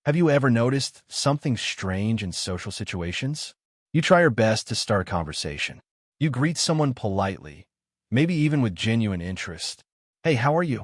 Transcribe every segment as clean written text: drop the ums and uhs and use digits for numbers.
Have you ever noticed something strange in social situations? You try your best to start a conversation. You greet someone politely, maybe even with genuine interest. Hey, how are you?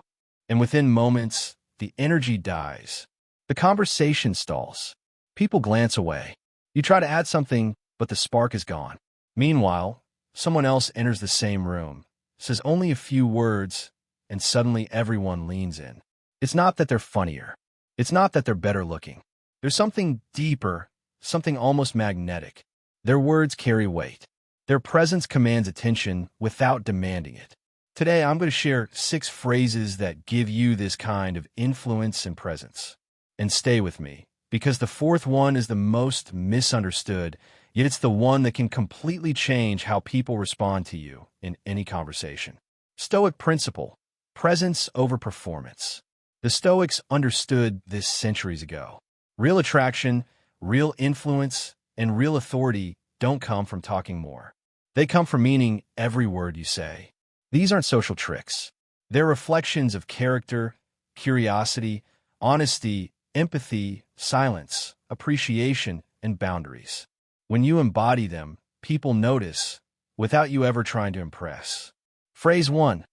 And within moments, the energy dies. The conversation stalls. People glance away. You try to add something, but the spark is gone. Meanwhile, someone else enters the same room, says only a few words, and suddenly everyone leans in. It's not that they're funnier. It's not that they're better looking. There's something deeper, something almost magnetic. Their words carry weight. Their presence commands attention without demanding it. Today, I'm going to share 6 phrases that give you this kind of influence and presence. And stay with me, because the 4th one is the most misunderstood, yet it's the one that can completely change how people respond to you in any conversation. Stoic principle: presence over performance. The Stoics understood this centuries ago. Real attraction, real influence, and real authority don't come from talking more. They come from meaning every word you say. These aren't social tricks. They're reflections of character, curiosity, honesty, empathy, silence, appreciation, and boundaries. When you embody them, people notice, without you ever trying to impress. Phrase 1.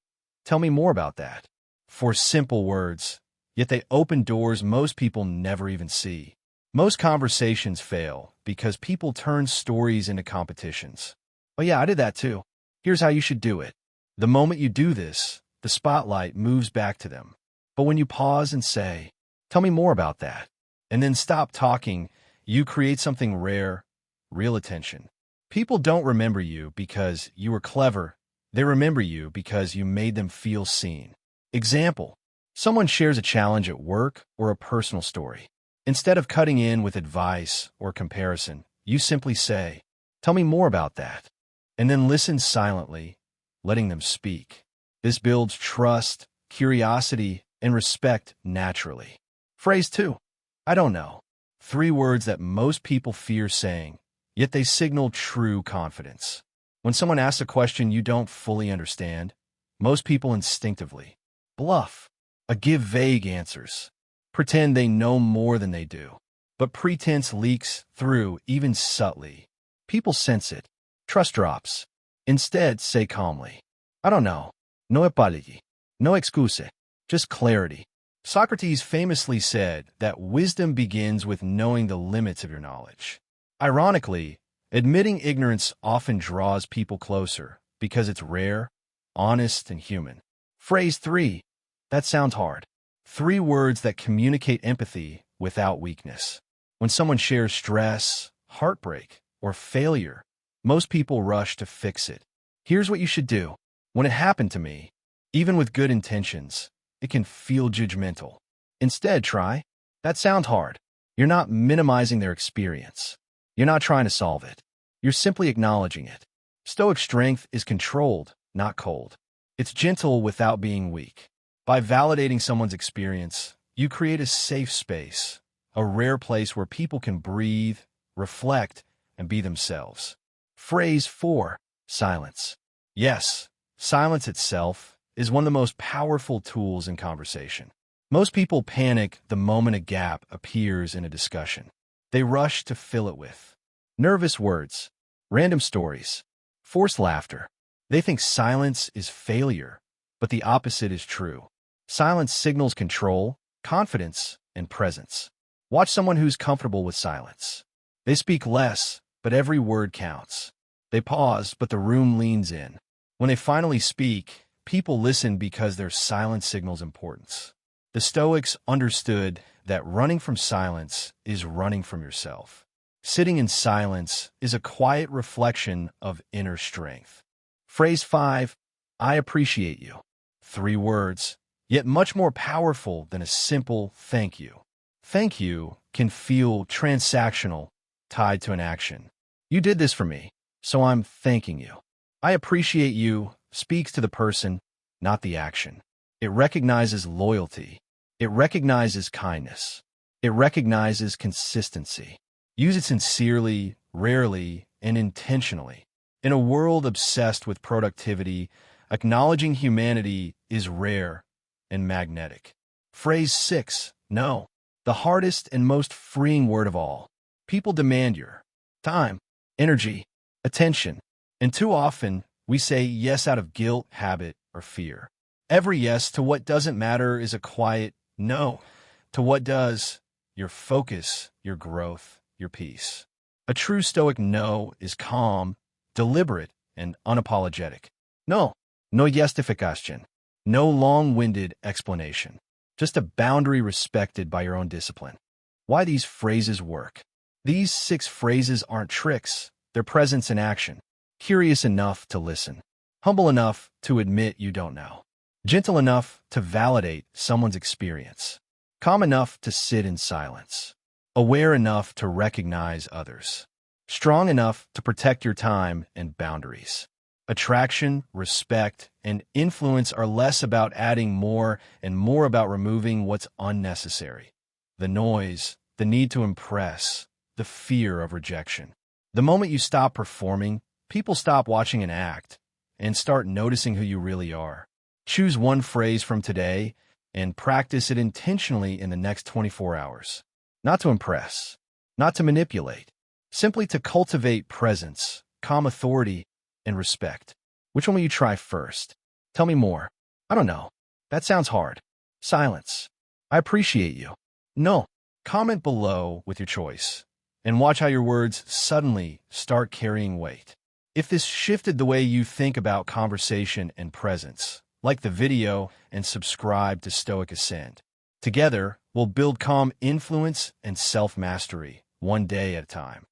Tell me more about that. 4 simple words, yet they open doors most people never even see. Most conversations fail because people turn stories into competitions. Oh yeah, I did that too. Here's how you should do it. The moment you do this, the spotlight moves back to them. But when you pause and say, tell me more about that, and then stop talking, you create something rare, real attention. People don't remember you because you were clever. They remember you because you made them feel seen. Example: someone shares a challenge at work or a personal story. Instead of cutting in with advice or comparison, you simply say, tell me more about that, and then listen silently, letting them speak. This builds trust, curiosity, and respect naturally. Phrase 2. I don't know. 3 words that most people fear saying, yet they signal true confidence. When someone asks a question you don't fully understand, most people instinctively bluff, give vague answers, pretend they know more than they do. But pretense leaks through even subtly. People sense it. Trust drops. Instead, say calmly, I don't know. No apology. No excuse. Just clarity. Socrates famously said that wisdom begins with knowing the limits of your knowledge. Ironically, admitting ignorance often draws people closer because it's rare, honest, and human. Phrase 3. That sounds hard. 3 words that communicate empathy without weakness. When someone shares stress, heartbreak, or failure, most people rush to fix it. Here's what you should do. When it happened to me, even with good intentions, it can feel judgmental. Instead, try, that sounds hard. You're not minimizing their experience. You're not trying to solve it. You're simply acknowledging it. Stoic strength is controlled, not cold. It's gentle without being weak. By validating someone's experience, you create a safe space, a rare place where people can breathe, reflect, and be themselves. Phrase 4. Silence. Yes, silence itself is one of the most powerful tools in conversation. Most people panic the moment a gap appears in a discussion. They rush to fill it with nervous words, random stories, forced laughter. They think silence is failure, but the opposite is true. Silence signals control, confidence, and presence. Watch someone who's comfortable with silence. They speak less, but every word counts. They pause, but the room leans in. When they finally speak, people listen because their silence signals importance. The Stoics understood that running from silence is running from yourself. Sitting in silence is a quiet reflection of inner strength. Phrase 5. I appreciate you. 3 words, yet much more powerful than a simple thank you. Thank you can feel transactional, tied to an action. You did this for me, so I'm thanking you. I appreciate you speaks to the person, not the action. It recognizes loyalty. It recognizes kindness. It recognizes consistency. Use it sincerely, rarely, and intentionally. In a world obsessed with productivity, acknowledging humanity is rare and magnetic. Phrase 6. No. The hardest and most freeing word of all. People demand your time, energy, attention, and too often we say yes out of guilt, habit, or fear. Every yes to what doesn't matter is a quiet no to what does, your focus, your growth, your peace. A true Stoic no is calm, deliberate, and unapologetic. No, no justification, no long-winded explanation, just a boundary respected by your own discipline. Why these phrases work? These 6 phrases aren't tricks, they're presence in action. Curious enough to listen, humble enough to admit you don't know, gentle enough to validate someone's experience, calm enough to sit in silence, aware enough to recognize others, strong enough to protect your time and boundaries. Attraction, respect, and influence are less about adding more and more about removing what's unnecessary. The noise, the need to impress, the fear of rejection. The moment you stop performing, people stop watching an act and start noticing who you really are. Choose one phrase from today and practice it intentionally in the next 24 hours. Not to impress, not to manipulate, simply to cultivate presence, calm authority, and respect. Which one will you try first? Tell me more. I don't know. That sounds hard. Silence. I appreciate you. No. Comment below with your choice and watch how your words suddenly start carrying weight. If this shifted the way you think about conversation and presence, like the video and subscribe to Stoic Ascend. Together, we'll build calm influence and self-mastery, one day at a time.